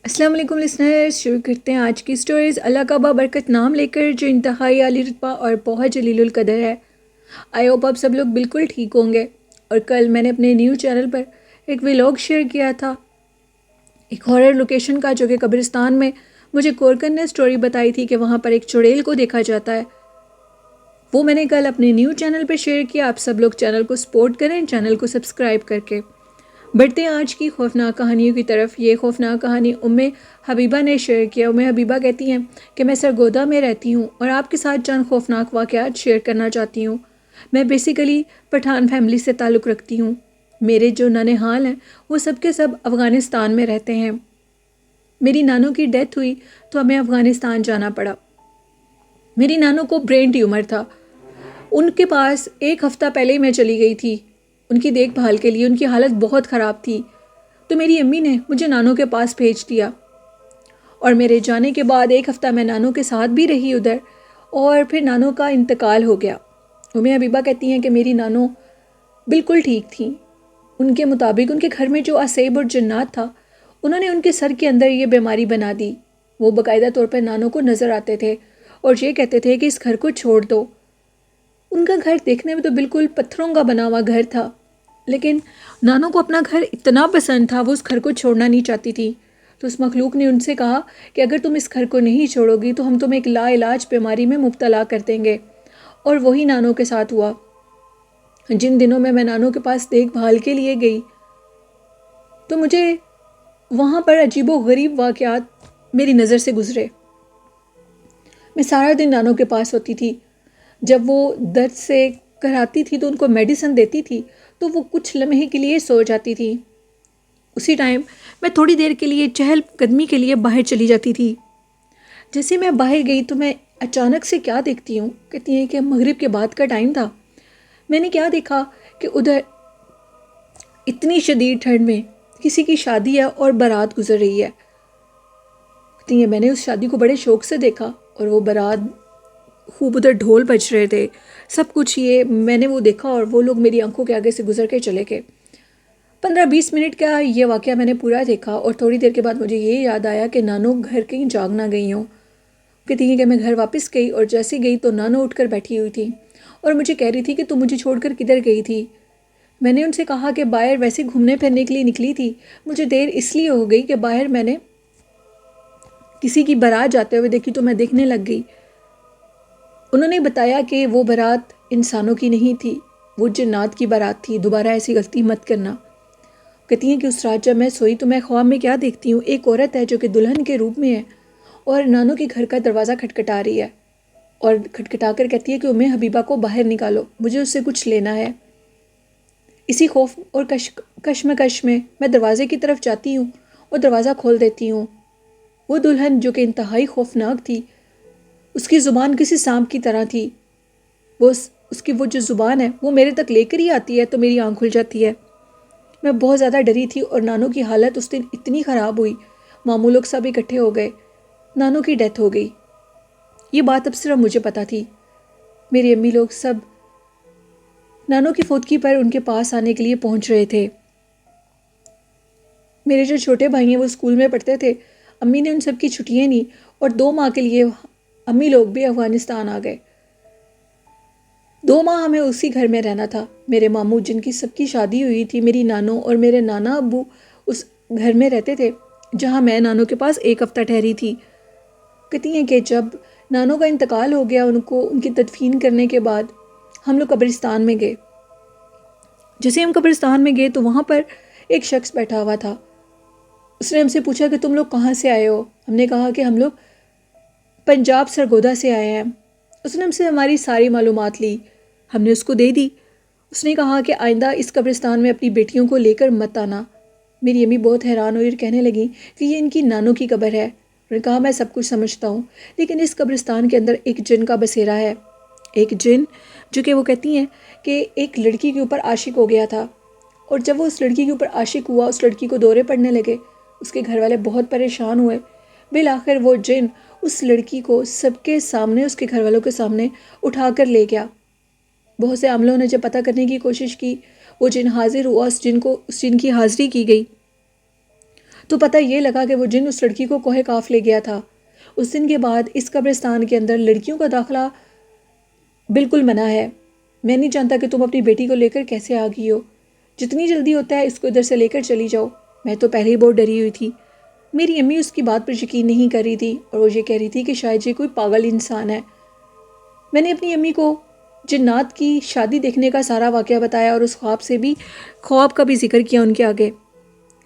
السلام علیکم لسنرز، شروع کرتے ہیں آج کی سٹوریز اللہ کا بابرکت نام لے کر جو انتہائی عالی رتبہ اور بہت جلیل القدر ہے۔ آئی ہوپ آپ سب لوگ بالکل ٹھیک ہوں گے۔ اور کل میں نے اپنے نیو چینل پر ایک ولاگ شیئر کیا تھا ایک ہارر لوکیشن کا، جو کہ قبرستان میں مجھے کورکن نے سٹوری بتائی تھی کہ وہاں پر ایک چڑیل کو دیکھا جاتا ہے۔ وہ میں نے کل اپنے نیو چینل پر شیئر کیا۔ آپ سب لوگ چینل کو سپورٹ کریں، چینل کو سبسکرائب کر کے۔ بڑھتے ہیں آج کی خوفناک کہانیوں کی طرف۔ یہ خوفناک کہانی حبیبہ نے شیئر کیا۔ حبیبہ کہتی ہیں کہ میں سرگودا میں رہتی ہوں اور آپ کے ساتھ چند خوفناک واقعات شیئر کرنا چاہتی ہوں۔ میں بیسیکلی پٹھان فیملی سے تعلق رکھتی ہوں۔ میرے جو ننھیال ہیں وہ سب کے سب افغانستان میں رہتے ہیں۔ میری نانو کی ڈیتھ ہوئی تو ہمیں افغانستان جانا پڑا۔ میری نانو کو برین ٹیومر تھا۔ ان کے پاس ایک ہفتہ پہلے ہی میں چلی گئی تھی ان کی دیکھ بھال کے لیے۔ ان کی حالت بہت خراب تھی، تو میری امی نے مجھے نانو کے پاس بھیج دیا، اور میرے جانے کے بعد ایک ہفتہ میں نانو کے ساتھ بھی رہی ادھر، اور پھر نانو کا انتقال ہو گیا۔ حبیبہ کہتی ہیں کہ میری نانو بالکل ٹھیک تھیں۔ ان کے مطابق ان کے گھر میں جو اسیب اور جنات تھا، انہوں نے ان کے سر کے اندر یہ بیماری بنا دی۔ وہ باقاعدہ طور پر نانو کو نظر آتے تھے اور یہ کہتے تھے کہ اس گھر کو چھوڑ دو۔ ان کا گھر دیکھنے میں تو بالکل پتھروں کا بنا ہوا گھر تھا، لیکن نانو کو اپنا گھر اتنا پسند تھا، وہ اس گھر کو چھوڑنا نہیں چاہتی تھی۔ تو اس مخلوق نے ان سے کہا کہ اگر تم اس گھر کو نہیں چھوڑو گی تو ہم تمہیں ایک لا علاج بیماری میں مبتلا کر دیں گے۔ اور وہی نانو کے ساتھ ہوا۔ جن دنوں میں نانو کے پاس دیکھ بھال کے لیے گئی تو مجھے وہاں پر عجیب و غریب واقعات میری نظر سے گزرے۔ میں سارا دن نانو کے پاس ہوتی تھی۔ جب وہ درد سے کراتی تھی تو ان کو میڈیسن دیتی تھی تو وہ کچھ لمحے کے لیے سو جاتی تھی۔ اسی ٹائم میں تھوڑی دیر کے لیے چہل قدمی کے لیے باہر چلی جاتی تھی۔ جیسے میں باہر گئی تو میں اچانک سے کیا دیکھتی ہوں، کہتی ہیں کہ مغرب کے بعد کا ٹائم تھا۔ میں نے کیا دیکھا کہ ادھر اتنی شدید ٹھنڈ میں کسی کی شادی ہے اور بارات گزر رہی ہے۔ کہتی ہیں میں نے اس شادی کو بڑے شوق سے دیکھا، اور وہ بارات خوب ادھر ڈھول بج رہے تھے، سب کچھ یہ میں نے وہ دیکھا، اور وہ لوگ میری آنکھوں کے آگے سے گزر کے چلے گئے۔ 15-20 منٹ کا یہ واقعہ میں نے پورا دیکھا، اور تھوڑی دیر کے بعد مجھے یہ یاد آیا کہ نانو گھر کہیں جاگ نہ گئی ہوں۔ کہتی ہیں کہ میں گھر واپس گئی، اور جیسے گئی تو نانو اٹھ کر بیٹھی ہوئی تھی اور مجھے کہہ رہی تھی کہ تم مجھے چھوڑ کر کدھر گئی تھی۔ میں نے ان سے کہا کہ باہر ویسے گھومنے پھرنے کے لیے نکلی تھی، مجھے دیر اس لیے ہو گئی کہ باہر میں نے کسی کی بارات جاتے ہوئے دیکھی تو میں دیکھنے لگ گئی۔ انہوں نے بتایا کہ وہ بارات انسانوں کی نہیں تھی، وہ جنات کی بارات تھی، دوبارہ ایسی غلطی مت کرنا۔ کہتی ہیں کہ اس رات جب میں سوئی تو میں خواب میں کیا دیکھتی ہوں، ایک عورت ہے جو کہ دلہن کے روپ میں ہے، اور نانو کے گھر کا دروازہ کھٹکھٹا رہی ہے، اور کھٹکھٹا کر کہتی ہے کہ حبیبہ کو باہر نکالو، مجھے اس سے کچھ لینا ہے۔ اسی خوف اور کشمکش میں دروازے کی طرف جاتی ہوں اور دروازہ کھول دیتی ہوں۔ وہ دلہن جو کہ انتہائی خوفناک تھی، اس کی زبان کسی سانپ کی طرح تھی۔ اس کی وہ جو زبان ہے وہ میرے تک لے کر ہی آتی ہے تو میری آنکھ کھل جاتی ہے۔ میں بہت زیادہ ڈری تھی، اور نانو کی حالت اس دن اتنی خراب ہوئی، ماموں لوگ سب اکٹھے ہو گئے، نانو کی ڈیتھ ہو گئی۔ یہ بات اب صرف مجھے پتا تھی۔ میری امی لوگ سب نانو کی فوتگی پر ان کے پاس آنے کے لیے پہنچ رہے تھے۔ میرے جو چھوٹے بھائی ہیں وہ اسکول میں پڑھتے تھے، امی نے ان سب کی چھٹیاں لی، اور 2 ماہ کے لیے امی لوگ بھی افغانستان آ گئے۔ 2 ماہ ہمیں اسی گھر میں رہنا تھا۔ میرے ماموں جن کی سب کی شادی ہوئی تھی، میری نانو اور میرے نانا ابو اس گھر میں رہتے تھے جہاں میں نانو کے پاس ایک ہفتہ ٹھہری تھی۔ کہتی ہیں کہ جب نانو کا انتقال ہو گیا، ان کی تدفین کرنے کے بعد ہم لوگ قبرستان میں گئے۔ جیسے ہم قبرستان میں گئے تو وہاں پر ایک شخص بیٹھا ہوا تھا۔ اس نے ہم سے پوچھا کہ تم لوگ کہاں سے آئے ہو؟ ہم نے کہا کہ ہم لوگ پنجاب سرگودا سے آئے ہیں۔ اس نے ہم سے ہماری ساری معلومات لی، ہم نے اس کو دے دی۔ اس نے کہا کہ آئندہ اس قبرستان میں اپنی بیٹیوں کو لے کر مت آنا۔ میری امی بہت حیران ہوئی اور کہنے لگی کہ یہ ان کی نانو کی قبر ہے۔ انہوں نے کہا میں سب کچھ سمجھتا ہوں، لیکن اس قبرستان کے اندر ایک جن کا بسیرا ہے، ایک جن جو کہ وہ کہتی ہیں کہ ایک لڑکی کے اوپر عاشق ہو گیا تھا، اور جب وہ اس لڑکی کے اوپر عاشق ہوا، اس لڑکی کو دورے پڑنے لگے، اس کے گھر والے بہت پریشان ہوئے۔ بالآخر وہ جن اس لڑکی کو سب کے سامنے، اس کے گھر والوں کے سامنے اٹھا کر لے گیا۔ بہت سے عاملوں نے جب پتہ کرنے کی کوشش کی، وہ جن حاضر ہوا، اس جن کی حاضری کی گئی، تو پتہ یہ لگا کہ وہ جن اس لڑکی کو کوہ کاف لے گیا تھا۔ اس دن کے بعد اس قبرستان کے اندر لڑکیوں کا داخلہ بالکل منع ہے۔ میں نہیں جانتا کہ تم اپنی بیٹی کو لے کر کیسے آ گئی ہو۔ جتنی جلدی ہوتا ہے اس کو ادھر سے لے کر چلی جاؤ۔ میں تو پہلے ہی بہت ڈری ہوئی تھی۔ میری امی اس کی بات پر یقین نہیں کر رہی تھی اور وہ یہ کہہ رہی تھی کہ شاید یہ کوئی پاگل انسان ہے۔ میں نے اپنی امی کو جنات کی شادی دیکھنے کا سارا واقعہ بتایا اور اس خواب کا بھی ذکر کیا ان کے آگے۔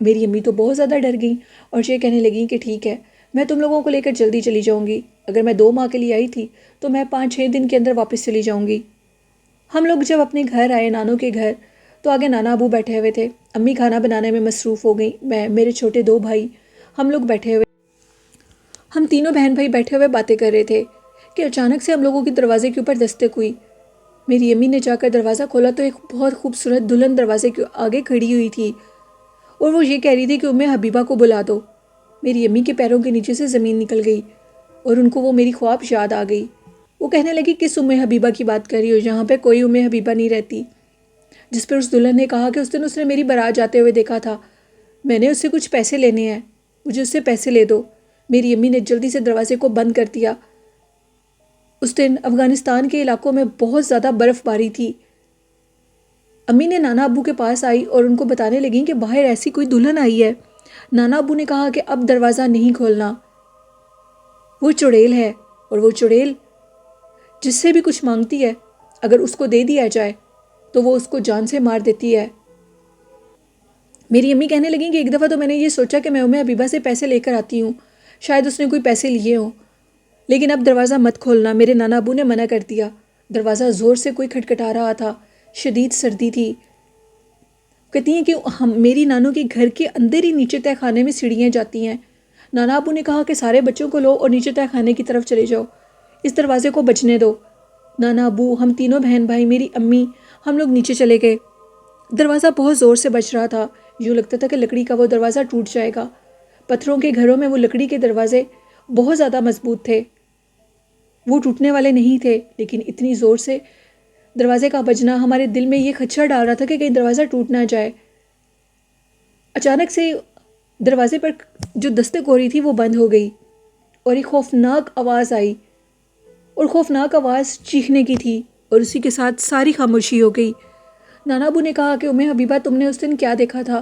میری امی تو بہت زیادہ ڈر گئیں اور یہ کہنے لگیں کہ ٹھیک ہے، میں تم لوگوں کو لے کر جلدی چلی جاؤں گی۔ اگر میں 2 ماہ کے لیے آئی تھی تو میں 5-6 دن کے اندر واپس چلی جاؤں گی۔ ہم لوگ جب اپنے گھر آئے، نانوں کے گھر، تو آگے نانا ابو بیٹھے ہوئے تھے۔ امی کھانا بنانے میں مصروف ہو گئیں، میں، میرے چھوٹے 2 بھائی، ہم لوگ بیٹھے ہوئے، ہم تینوں بہن بھائی بیٹھے ہوئے باتیں کر رہے تھے کہ اچانک سے ہم لوگوں کے دروازے کے اوپر دستک ہوئی۔ میری امی نے جا کر دروازہ کھولا تو ایک بہت خوبصورت دلہن دروازے کے آگے کھڑی ہوئی تھی اور وہ یہ کہہ رہی تھی کہ حبیبہ کو بلا دو۔ میری امی کے پیروں کے نیچے سے زمین نکل گئی اور ان کو وہ میری خواب یاد آ گئی۔ وہ کہنے لگی کس حبیبہ کی بات کر رہی ہو، یہاں پہ کوئی حبیبہ نہیں رہتی۔ جس پر اس دلہن نے کہا کہ اس دن اس نے میری بارات جاتے ہوئے دیکھا تھا، میں نے اس سے کچھ پیسے لینے ہیں، مجھے اس سے پیسے لے دو۔ میری امی نے جلدی سے دروازے کو بند کر دیا۔ اس دن افغانستان کے علاقوں میں بہت زیادہ برف باری تھی۔ امی نے نانا ابو کے پاس آئی اور ان کو بتانے لگیں کہ باہر ایسی کوئی دلہن آئی ہے۔ نانا ابو نے کہا کہ اب دروازہ نہیں کھولنا، وہ چڑیل ہے اور وہ چڑیل جس سے بھی کچھ مانگتی ہے اگر اس کو دے دیا جائے تو وہ اس کو جان سے مار دیتی ہے۔ میری امی کہنے لگیں کہ ایک دفعہ تو میں نے یہ سوچا کہ میں حبیبہ سے پیسے لے کر آتی ہوں، شاید اس نے کوئی پیسے لیے ہوں، لیکن اب دروازہ مت کھولنا۔ میرے نانا ابو نے منع کر دیا۔ دروازہ زور سے کوئی کھٹکھٹا رہا تھا، شدید سردی تھی۔ کہتی ہیں کہ میری نانوں کے گھر کے اندر ہی نیچے تہہ خانے میں سیڑھیاں جاتی ہیں۔ نانا ابو نے کہا کہ سارے بچوں کو لو اور نیچے تہہ خانے کی طرف چلے جاؤ، اس دروازے کو بجنے دو۔ نانا ابو، ہم تینوں بہن بھائی، میری امی، ہم لوگ نیچے چلے گئے۔ دروازہ بہت زور سے بج رہا تھا، یوں لگتا تھا کہ لکڑی کا وہ دروازہ ٹوٹ جائے گا۔ پتھروں کے گھروں میں وہ لکڑی کے دروازے بہت زیادہ مضبوط تھے، وہ ٹوٹنے والے نہیں تھے، لیکن اتنی زور سے دروازے کا بجنا ہمارے دل میں یہ خدشہ ڈال رہا تھا کہ کہیں دروازہ ٹوٹ نہ جائے۔ اچانک سے دروازے پر جو دستک ہو رہی تھی وہ بند ہو گئی اور ایک خوفناک آواز آئی، اور خوفناک آواز چیخنے کی تھی اور اسی کے ساتھ ساری خاموشی ہو گئی۔ نانا ابو نے کہا کہ حبیبہ تم نے اس دن کیا دیکھا تھا؟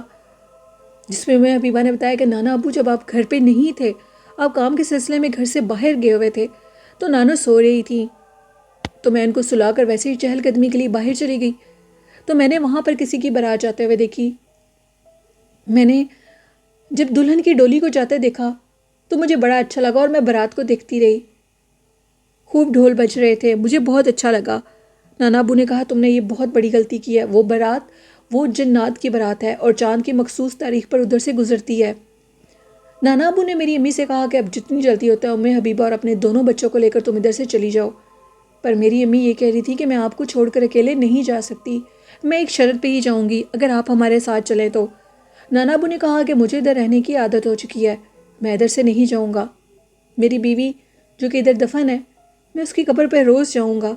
جس میں حبیبہ نے بتایا کہ نانا ابو جب آپ گھر پہ نہیں تھے، آپ کام کے سلسلے میں گھر سے باہر گئے ہوئے تھے، تو نانو سو رہی تھی، تو میں ان کو سلا کر ویسے ہی چہل قدمی کے لیے باہر چلی گئی، تو میں نے وہاں پر کسی کی بارات جاتے ہوئے دیکھی۔ میں نے جب دلہن کی ڈولی کو جاتے دیکھا تو مجھے بڑا اچھا لگا اور میں بارات کو دیکھتی رہی۔ خوب ڈھول بج رہے تھے، مجھے بہت اچھا لگا۔ نانا ابو نے کہا تم نے یہ بہت بڑی غلطی کی ہے، وہ بارات وہ جنات کی بارات ہے اور چاند کی مخصوص تاریخ پر ادھر سے گزرتی ہے۔ نانا ابو نے میری امی سے کہا کہ اب جتنی جلدی ہوتا ہے حبیبہ اور اپنے دونوں بچوں کو لے کر تم ادھر سے چلی جاؤ، پر میری امی یہ کہہ رہی تھی کہ میں آپ کو چھوڑ کر اکیلے نہیں جا سکتی، میں ایک شرط پہ ہی جاؤں گی، اگر آپ ہمارے ساتھ چلیں تو۔ نانا ابو نے کہا کہ مجھے ادھر رہنے کی عادت ہو چکی ہے، میں ادھر سے نہیں جاؤں گا، میری بیوی جو کہ ادھر دفن ہے، میں اس کی قبر پہ روز جاؤں گا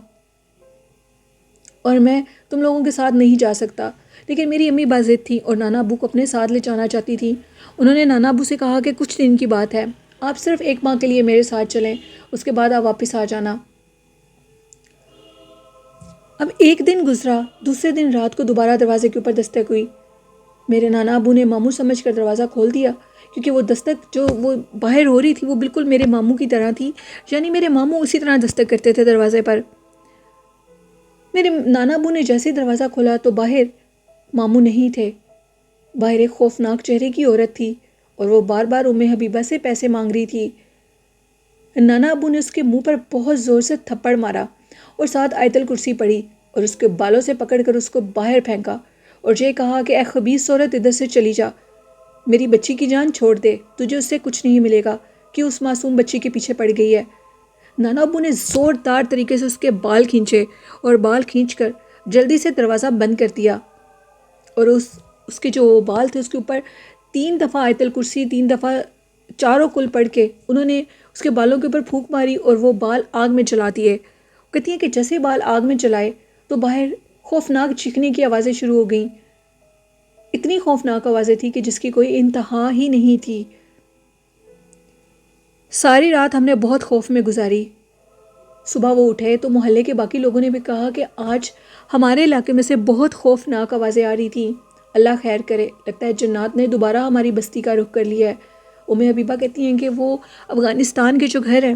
اور میں تم لوگوں کے ساتھ نہیں جا سکتا۔ لیکن میری امی باضد تھی اور نانا ابو کو اپنے ساتھ لے جانا چاہتی تھی۔ انہوں نے نانا ابو سے کہا کہ کچھ دن کی بات ہے، آپ صرف 1 ماہ کے لیے میرے ساتھ چلیں، اس کے بعد آپ واپس آ جانا۔ اب 1 دن گزرا، دوسرے دن رات کو دوبارہ دروازے کے اوپر دستک ہوئی۔ میرے نانا ابو نے ماموں سمجھ کر دروازہ کھول دیا، کیونکہ وہ دستک جو وہ باہر ہو رہی تھی وہ بالکل میرے ماموں کی طرح تھی، یعنی میرے ماموں اسی طرح دستک کرتے تھے دروازے پر۔ میرے نانا ابو نے جیسے دروازہ کھولا تو باہر ماموں نہیں تھے، باہر ایک خوفناک چہرے کی عورت تھی اور وہ بار بار حبیبہ سے پیسے مانگ رہی تھی۔ نانا ابو نے اس کے منہ پر بہت زور سے تھپڑ مارا اور ساتھ آیت الکرسی پڑھی اور اس کے بالوں سے پکڑ کر اس کو باہر پھینکا اور یہ کہا کہ اے خبیث عورت، ادھر سے چلی جا، میری بچی کی جان چھوڑ دے، تجھے اس سے کچھ نہیں ملے گا کہ اس معصوم بچی کے پیچھے پڑ گئی ہے۔ نانا ابو نے زوردار طریقے سے اس کے بال کھینچے اور بال کھینچ کر جلدی سے دروازہ بند کر دیا اور اس کے جو بال تھے اس کے اوپر 3 دفعہ آیت الکرسی، 3 دفعہ چاروں کل پڑھ کے انہوں نے اس کے بالوں کے اوپر پھونک ماری اور وہ بال آگ میں جلا دیے۔ کہتی ہیں کہ جیسے بال آگ میں جلائے تو باہر خوفناک چیخنے کی آوازیں شروع ہو گئیں، اتنی خوفناک آوازیں تھیں کہ جس کی کوئی انتہا ہی نہیں تھی۔ ساری رات ہم نے بہت خوف میں گزاری۔ صبح وہ اٹھے تو محلے کے باقی لوگوں نے بھی کہا کہ آج ہمارے علاقے میں سے بہت خوفناک آوازیں آ رہی تھیں۔ اللہ خیر کرے، لگتا ہے جنات نے دوبارہ ہماری بستی کا رخ کر لیا ہے۔ ام حبیبہ کہتی ہیں کہ وہ افغانستان کے جو گھر ہیں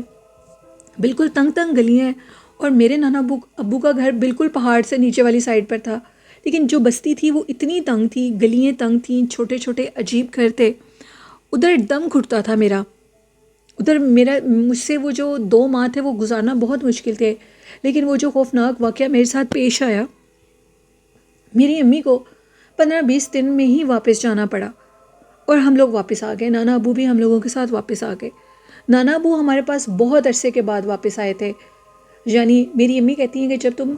بالکل تنگ تنگ گلیاں ہیں، اور میرے نانا ابو کا گھر بالکل پہاڑ سے نیچے والی سائڈ پر تھا، لیکن جو بستی تھی وہ اتنی تنگ تھی، گلیاں تنگ تھیں، چھوٹے چھوٹے عجیب گھر تھے۔ ادھر دم گھٹتا تھا میرا، مجھ سے وہ جو 2 ماہ تھے وہ گزارنا بہت مشکل تھے۔ لیکن وہ جو خوفناک واقعہ میرے ساتھ پیش آیا، میری امی کو 15-20 دن میں ہی واپس جانا پڑا، اور ہم لوگ واپس آ گئے۔ نانا ابو بھی ہم لوگوں کے ساتھ واپس آ گئے۔ نانا ابو ہمارے پاس بہت عرصے کے بعد واپس آئے تھے، یعنی میری امی کہتی ہیں کہ جب تم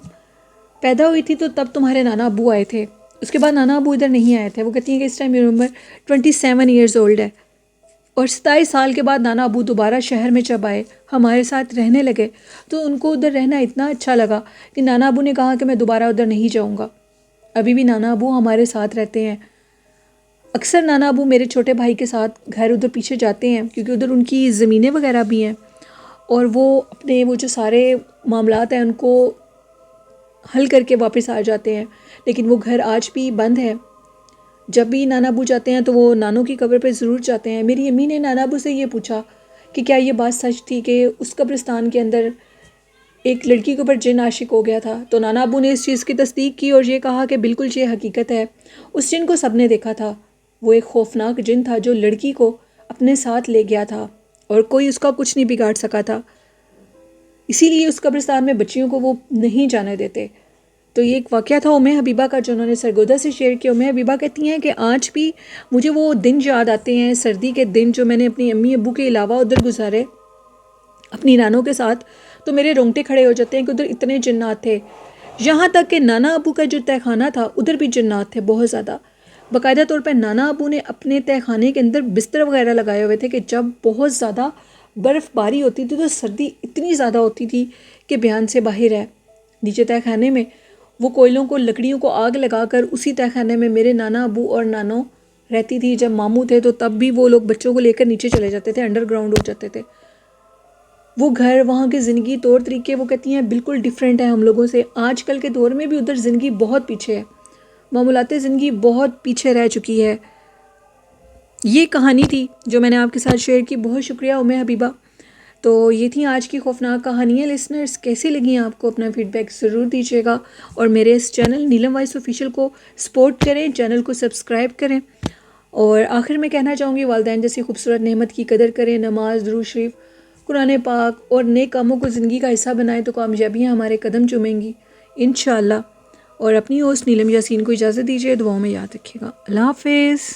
پیدا ہوئی تھی تو تب تمہارے نانا ابو آئے تھے، اس کے بعد نانا ابو ادھر نہیں آئے تھے۔ وہ کہتی ہیں کہ اس ٹائم میری عمر 27 ایئرز اولڈ ہے، اور 27 سال کے بعد نانا ابو دوبارہ شہر میں جب آئے، ہمارے ساتھ رہنے لگے، تو ان کو ادھر رہنا اتنا اچھا لگا کہ نانا ابو نے کہا کہ میں دوبارہ ادھر نہیں جاؤں گا۔ ابھی بھی نانا ابو ہمارے ساتھ رہتے ہیں۔ اکثر نانا ابو میرے چھوٹے بھائی کے ساتھ گھر ادھر پیچھے جاتے ہیں، کیونکہ ادھر ان کی زمینیں وغیرہ بھی ہیں، اور وہ اپنے وہ جو سارے معاملات ہیں ان کو حل کر کے واپس آ جاتے ہیں۔ لیکن وہ گھر آج بھی بند ہے۔ جب بھی نانا ابو جاتے ہیں تو وہ نانوں کی قبر پہ ضرور جاتے ہیں۔ میری امی نے نانا ابو سے یہ پوچھا کہ کیا یہ بات سچ تھی کہ اس قبرستان کے اندر ایک لڑکی کے اوپر جن عاشق ہو گیا تھا؟ تو نانا ابو نے اس چیز کی تصدیق کی اور یہ کہا کہ بالکل یہ حقیقت ہے، اس جن کو سب نے دیکھا تھا۔ وہ ایک خوفناک جن تھا جو لڑکی کو اپنے ساتھ لے گیا تھا، اور کوئی اس کا کچھ نہیں بگاڑ سکا تھا، اسی لیے اس قبرستان میں بچیوں کو وہ نہیں جانے دیتے۔ تو یہ ایک واقعہ تھا ام حبیبہ کا جو انہوں نے سرگودا سے شیئر کیا۔ ام حبیبہ کہتی ہیں کہ آج بھی مجھے وہ دن یاد آتے ہیں، سردی کے دن جو میں نے اپنی امی ابو کے علاوہ ادھر گزارے اپنی نانوں کے ساتھ، تو میرے رونگٹے کھڑے ہو جاتے ہیں کہ ادھر اتنے جنات تھے۔ یہاں تک کہ نانا ابو کا جو تہہ خانہ تھا ادھر بھی جنات تھے بہت زیادہ۔ باقاعدہ طور پر نانا ابو نے اپنے تہہ خانے کے اندر بستر وغیرہ لگائے ہوئے تھے کہ جب بہت زیادہ برف باری ہوتی تھی تو سردی اتنی زیادہ ہوتی تھی کہ بیان سے باہر ہے۔ نیچے تہہ خانے میں وہ کوئلوں کو، لکڑیوں کو آگ لگا کر اسی تہہ خانے میں میرے نانا ابو اور نانو رہتی تھی۔ جب ماموں تھے تو تب بھی وہ لوگ بچوں کو لے کر نیچے چلے جاتے تھے، انڈر گراؤنڈ ہو جاتے تھے۔ وہ گھر، وہاں کے زندگی طور طریقے وہ کہتی ہیں بالکل ڈیفرنٹ ہیں ہم لوگوں سے۔ آج کل کے دور میں بھی ادھر زندگی بہت پیچھے ہے، معمولات زندگی بہت پیچھے رہ چکی ہے۔ یہ کہانی تھی جو میں نے آپ کے ساتھ شیئر کی۔ بہت شکریہ ام حبیبہ۔ تو یہ تھیں آج کی خوفناک کہانیاں۔ لسنرز کیسی لگیں آپ کو؟ اپنا فیڈ بیک ضرور دیجیے گا، اور میرے اس چینل نیلم وائس آفیشیل کو سپورٹ کریں، چینل کو سبسکرائب کریں۔ اور آخر میں کہنا چاہوں گی، والدین جیسی خوبصورت نعمت کی قدر کریں، نماز، درود شریف، قرآن پاک اور نیک کاموں کو زندگی کا حصہ بنائیں تو کامیابیاں ہمارے قدم چومیں گی انشاءاللہ۔ اور اپنی ہوسٹ نیلم یاسین کو اجازت دیجیے، دعاؤں میں یاد رکھیے گا۔ اللہ حافظ۔